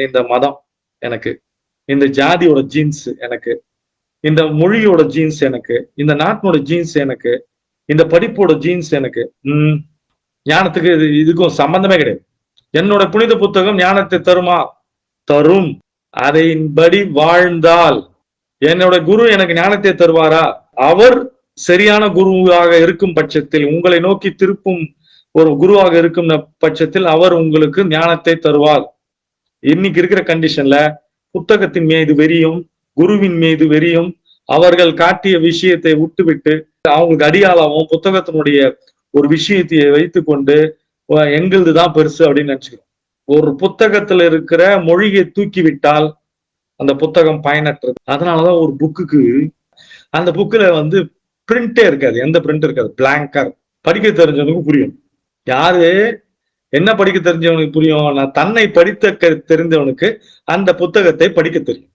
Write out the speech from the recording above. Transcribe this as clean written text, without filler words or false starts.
இந்த மதம் எனக்கு, இந்த ஜாதியோட ஜீன்ஸ் எனக்கு, இந்த மொழியோட ஜீன்ஸ் எனக்கு, இந்த நாட்டினோட ஜீன்ஸ் எனக்கு, இந்த படிப்போட ஜீன்ஸ் எனக்கு. ஞானத்துக்கு இதுக்கும் சம்பந்தமே கிடையாது. என்னோட புனித புத்தகம் ஞானத்தை தருமா? தரும். அதைன்படி வாழ்ந்தால் என்னோட குரு எனக்கு ஞானத்தை தருவாரா? அவர் சரியான குருவாக இருக்கும் பட்சத்தில், உங்களை நோக்கி திருப்பும் ஒரு குருவாக இருக்கும் பட்சத்தில் அவர் உங்களுக்கு ஞானத்தை தருவார். இன்னைக்கு இருக்கிற கண்டிஷன்ல புத்தகத்தின் மீது வெறியும், குருவின் மீது வெறியும், அவர்கள் காட்டிய விஷயத்தை விட்டுவிட்டு அவங்களுக்கு அடியாளாவும் புத்தகத்தினுடைய ஒரு விஷயத்தை வைத்து கொண்டு எங்களுது தான் பெருசு அப்படின்னு நினைச்சுக்கிறோம். ஒரு புத்தகத்துல இருக்கிற மொழியை தூக்கி விட்டால் அந்த புத்தகம் பயனற்றது. அதனாலதான் ஒரு புக்குக்கு அந்த புக்ல பிரிண்டே இருக்காது, எந்த பிரிண்ட் இருக்காது, பிளாங்கா. படிக்க தெரிஞ்சவனுக்கு புரியும். யாரு என்ன படிக்க தெரிஞ்சவனுக்கு புரியும்? நான் தன்னை படித்த தெரிந்தவனுக்கு அந்த புத்தகத்தை படிக்க தெரியும்.